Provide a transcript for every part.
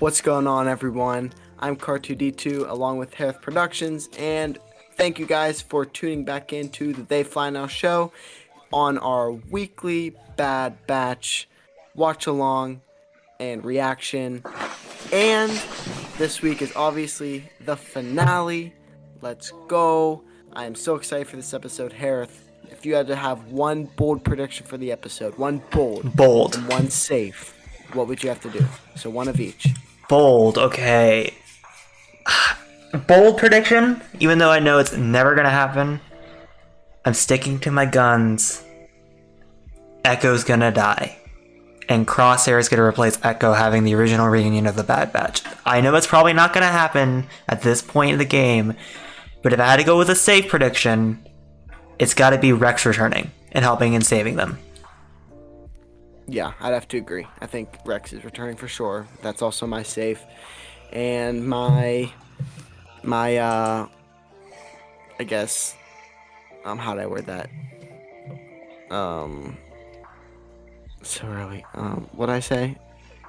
What's going on, everyone? I'm Car2D2 along with Hereth Productions, and thank you guys for tuning back into the They Fly Now show on our weekly Bad Batch watch along and reaction. And this week is obviously the finale. Let's go. I am so excited for this episode. Hereth, if you had to have one bold prediction for the episode, one bold and one safe, what would you have to do? So one of each. Bold, okay. Bold prediction, even though I know it's never gonna happen, I'm sticking to my guns. Echo's gonna die. And Crosshair is gonna replace Echo, having the original reunion of the Bad Batch. I know it's probably not gonna happen at this point in the game, but if I had to go with a safe prediction, it's gotta be Rex returning and helping and saving them. Yeah, I'd have to agree. I think Rex is returning for sure. That's also my safe. And my I guess, how did I word that? So early. What'd I say?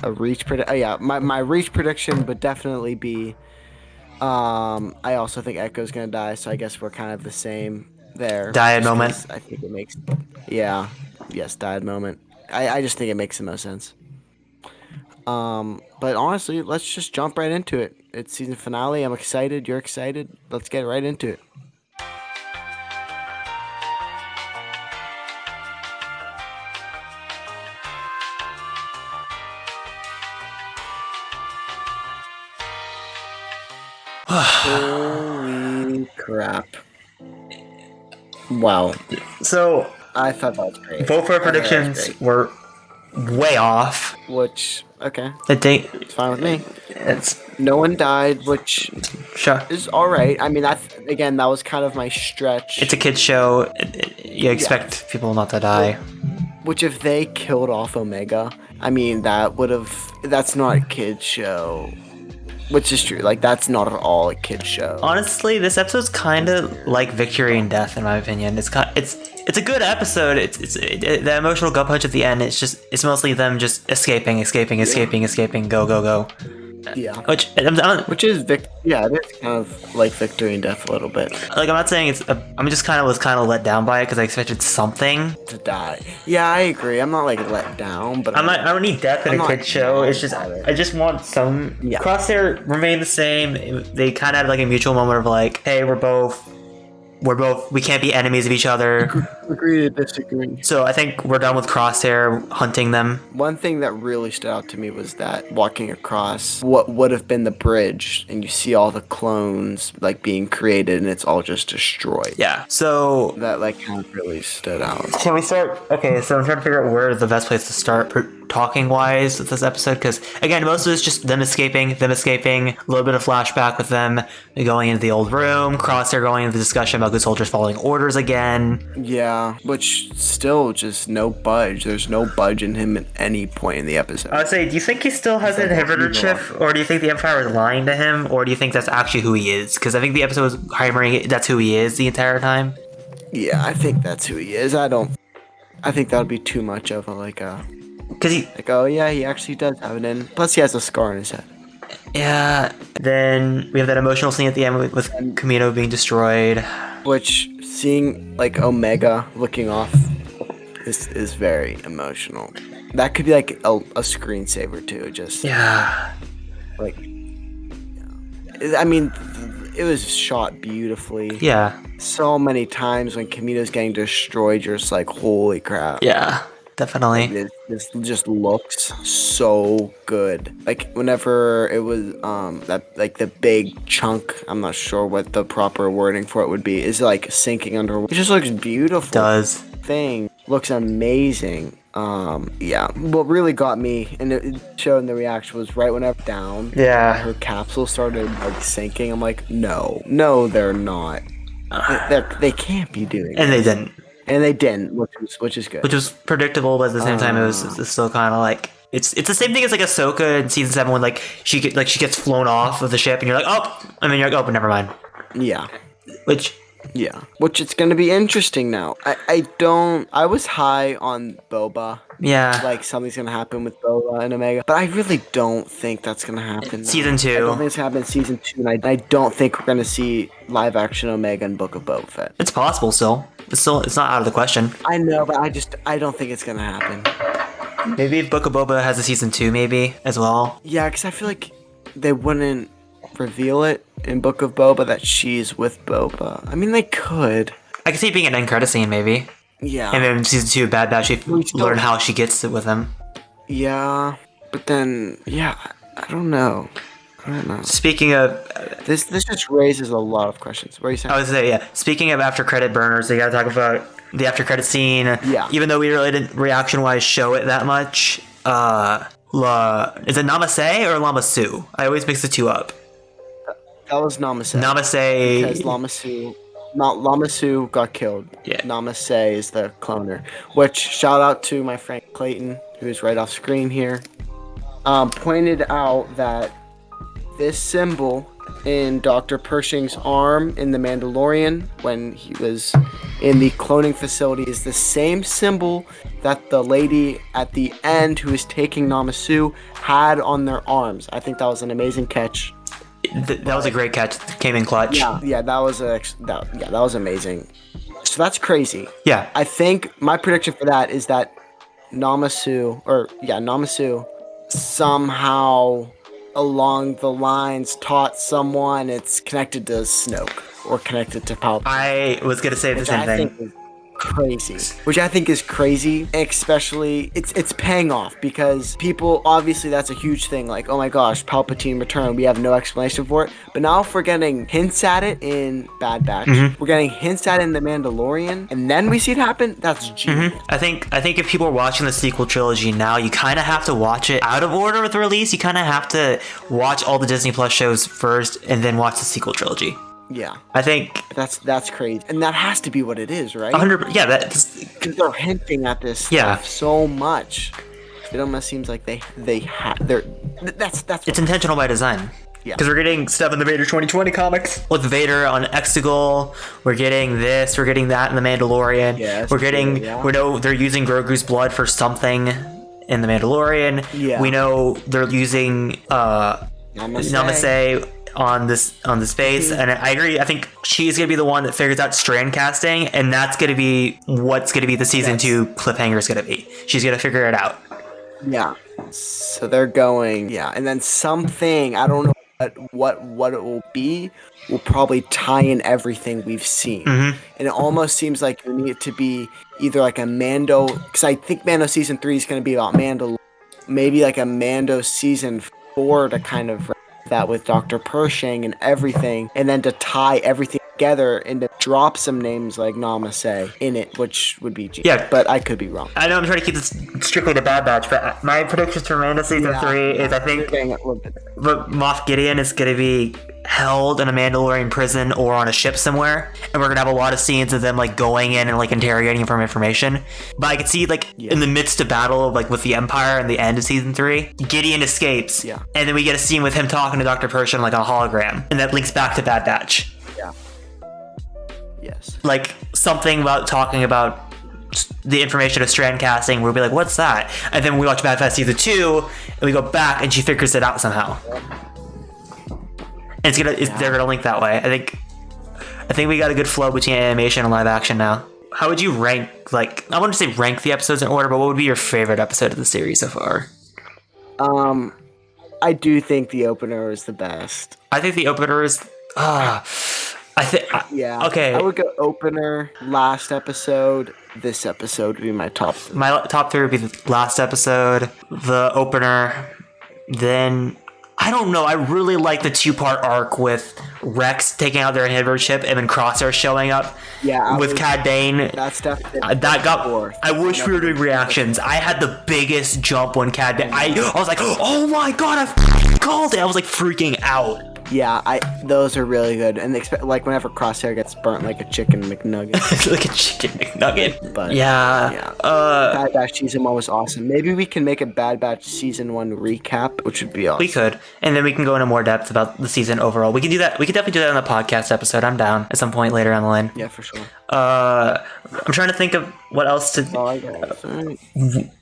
A reach prediction? Oh, yeah, my reach prediction would definitely be, I also think Echo's gonna die, so I guess we're kind of the same there. Died moment. I think it makes, yes, died moment. I just think it makes the most sense. But honestly, let's just jump right into it. It's season finale. I'm excited. You're excited. Let's get right into it. Holy crap. Wow. So, I thought that was great. both our predictions were way off. Which, okay. I think It's fine with me. it's No one died, which sure. is alright. I mean, that was kind of my stretch. It's a kid's show. You expect people not to die. Which, if they killed off Omega, I mean, that's not a kid's show. Which is true. Like, that's not at all a kid's show. Honestly, this episode's kind of like Victory and Death, in my opinion. It's a good episode. The emotional gut punch at the end. It's mostly them just escaping, go, go, go. Yeah. Which is it is kind of like Victory and Death a little bit. like, I'm not saying I'm just was kind of let down by it because I expected something To die. Yeah, I agree. I'm not like let down, but I don't need death in I'm a not kid's show. It's just about it. I just want some. Yeah. Crosshair remained the same. They kind of had like a mutual moment of like, hey, we can't be enemies of each other. Agree to disagree. So I think we're done with Crosshair hunting them. One thing that really stood out to me was that walking across what would have been the bridge, and you see all the clones like being created, and it's all just destroyed. Yeah. So That like kind of really stood out. can we start? Okay. So I'm trying to figure out where the best place to start talking wise with this episode, because again, most of it's just them escaping, a little bit of flashback with them going into the old room, Crosshair going into the discussion about good soldiers following orders again. Yeah, which still just no budge. There's no budge in him at any point in the episode. I would say, do you think he still has an inhibitor chip, or do you think the Empire is lying to him, or do you think that's actually who he is? Because I think the episode was hammering that's who he is the entire time. Yeah, I think that's who he is. I think that would be too much of oh yeah, he actually does have it in. Plus he has a scar on his head. Yeah. Then we have that emotional scene at the end with Kamino being destroyed. Which, seeing like Omega looking off is very emotional. That could be like a screensaver too. Just Yeah. like, I mean, it was shot beautifully. Yeah. So many times when Kamino's getting destroyed, you're just like, holy crap. Yeah. Definitely. This just looks so good. Like whenever it was that like the big chunk, I'm not sure what the proper wording for it would be, is like sinking under. It just looks beautiful. Does. Thing looks amazing. Yeah. What really got me and it showed in the reaction was right whenever down. Yeah. Her capsule started like sinking. I'm like, no, they're not. They can't be doing. And this. they didn't. And they didn't, which is good. Which was predictable, but at the same time, it was still kind of like it's the same thing as like Ahsoka in season 7 when like she gets flown off of the ship, and you're like, oh, I mean, you're like, oh, but never mind. Yeah. Which Yeah, which it's gonna be interesting now. I was high on Boba. Yeah. Like something's gonna happen with Boba and Omega, but I really don't think that's gonna happen now. Season 2. I don't think it's gonna happen in season 2, and I don't think we're gonna see live action Omega and Book of Boba Fett. It's possible still. It's not out of the question. I know, but I don't think it's gonna happen. Maybe if Book of Boba has a season 2, maybe as well. Yeah, because I feel like they wouldn't reveal it in Book of Boba that she's with Boba. I mean, they could. I could see it being an end credit scene, maybe. Yeah. And then in season 2, Bad Batch, we learn how she gets it with him. Yeah, but then, yeah, I don't know. Speaking of, This just raises a lot of questions. What are you saying? I was say, yeah. Speaking of after credit burners, they gotta talk about the after credit scene. Yeah. Even though we really didn't reaction wise show it that much, is it Namaste or Lamasu? I always mix the two up. That was Namaste. Namaste. Because Lamasu got killed. Yeah. Namaste is the cloner. Which, shout out to my friend Clayton, who's right off screen here, pointed out that this symbol in Dr. Pershing's arm in The Mandalorian when he was in the cloning facility is the same symbol that the lady at the end who is taking Namasu had on their arms. I think that was an amazing catch. That was a great catch. Came in clutch. Yeah, that was amazing. So that's crazy. Yeah. I think my prediction for that is that Namasu somehow along the lines taught someone it's connected to Snoke or connected to Palpatine. I was gonna say the same thing. Which I think is crazy, especially it's paying off because people, obviously that's a huge thing, like, oh my gosh, Palpatine returned, we have no explanation for it, but now if we're getting hints at it in Bad Batch, we're getting hints at it in The Mandalorian, and then we see it happen, that's genius. I think if people are watching the sequel trilogy now, you kind of have to watch it out of order with the release. You kind of have to watch all the Disney Plus shows first and then watch the sequel trilogy. Yeah, I think that's crazy, and that has to be what it is, right? 100. Yeah, that's because they're hinting at this stuff so much. It almost seems like that's it's intentional by design. Yeah, because we're getting stuff in the Vader 2020 comics with Vader on Exegol. We're getting this. We're getting that in the Mandalorian. Yes, we're getting. We know they're using Grogu's blood for something in the Mandalorian. Yeah, we know they're using Namaste on this base, and I agree. I think she's gonna be the one that figures out strand casting, and that's gonna be what's gonna be the season 2 cliffhanger is gonna be. She's gonna figure it out. Yeah. So they're going, and then something, I don't know what it will be, will probably tie in everything we've seen. And it almost seems like you need it to be either like a Mando, because I think Mando season 3 is gonna be about Mando, maybe like a Mando season 4 to kind of that with Dr. Pershing and everything, and then to tie everything together and to drop some names like Namaste in it, which would be genius. Yeah, but I could be wrong. I know I'm trying to keep this strictly to Bad Batch, but my predictions for Mando season 3 is I think Moff Gideon is going to be held in a Mandalorian prison or on a ship somewhere, and we're gonna have a lot of scenes of them like going in and like interrogating him for information. But I could see like in the midst of battle like with the Empire and the end of season 3, Gideon escapes, and then we get a scene with him talking to Dr. Pershing like a hologram, and that links back to Bad Batch. Yes. Like something about talking about the information of strand casting, we'll be like, what's that? And then we watch Bad Batch season 2, and we go back, and she figures it out somehow. And they're gonna link that way. I think we got a good flow between animation and live action now. How would you rank, like, I wouldn't say rank the episodes in order, but what would be your favorite episode of the series so far? I do think the opener is the best. I think the opener is, okay. I would go opener, last episode, this episode would be my top 3. My top 3 would be the last episode, the opener, then I don't know. I really like the 2-part arc with Rex taking out their inhibitor chip and then Crosshair showing up with Cad Bane. That's definitely that got fourth. I wish we were doing reactions. I had the biggest jump when Cad Bane. I was like, oh my god, I called it. I was like freaking out. Yeah, those are really good, and like whenever Crosshair gets burnt like a chicken McNugget. Like a chicken McNugget. But Yeah. yeah, Bad Batch season 1 was awesome. Maybe we can make a Bad Batch season 1 recap, which would be awesome. We could, and then we can go into more depth about the season overall. We can do that. We could definitely do that on the podcast episode. I'm down at some point later on the line. Yeah, for sure. I'm trying to think of what else to. Oh, I guess. Alright.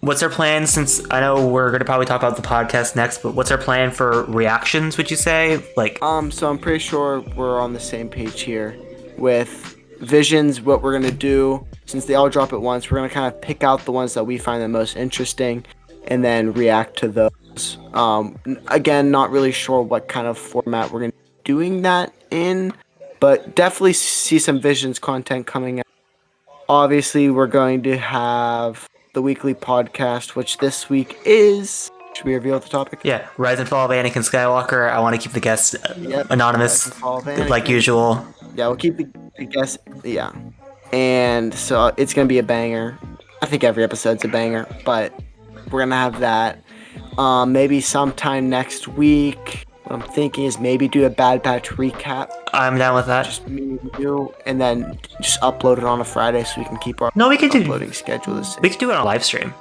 What's our plan? Since I know we're gonna probably talk about the podcast next, but what's our plan for reactions? Would you say like? So I'm pretty sure we're on the same page here with Visions. What we're gonna do, since they all drop at once, we're gonna kind of pick out the ones that we find the most interesting, and then react to those. Again, not really sure what kind of format we're gonna be doing that in, but definitely see some Visions content coming out. Obviously, we're going to have the weekly podcast, which this week is. Should we reveal the topic? Yeah, Rise and Fall of Anakin Skywalker. I want to keep the guests anonymous, Rise and Fall of Anakin. like usual. Yeah, we'll keep the guests. Yeah, and so it's gonna be a banger. I think every episode's a banger, but we're gonna have that. Maybe sometime next week. What I'm thinking is maybe do a Bad Batch recap. I'm down with that. Just me and you, and then just upload it on a Friday so we can keep our We could uploading schedule the same. We could do it on a live stream,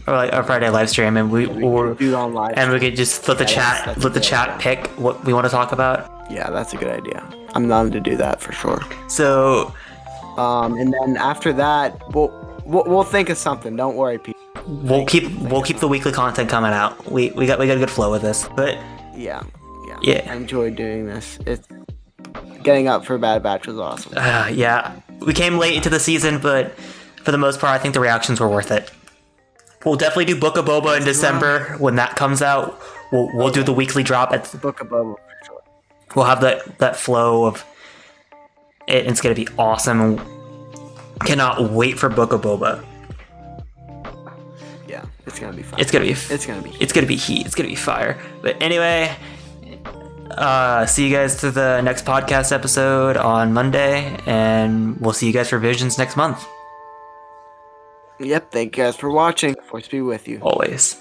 or like a Friday live stream, and we do it on live. and we could just let the chat pick what we want to talk about. Yeah, that's a good idea. I'm down to do that for sure. So, and then after that, we'll think of something. Don't worry, people. We'll keep the weekly content coming out. We got a good flow with this, but yeah. Yeah. I enjoy doing this. It's getting up for Bad Batch was awesome. Yeah, we came late into the season, but for the most part, I think the reactions were worth it. We'll definitely do Book of Boba in December when that comes out. We'll do the weekly drop at the Book of Boba for sure. We'll have that flow of it, and it's gonna be awesome. Cannot wait for Book of Boba. Yeah, it's gonna be fun. It's gonna be heat. It's gonna be fire. But anyway, see you guys to the next podcast episode on Monday, and we'll see you guys for Visions next month. Yep, thank you guys for watching. Force be with you. Always.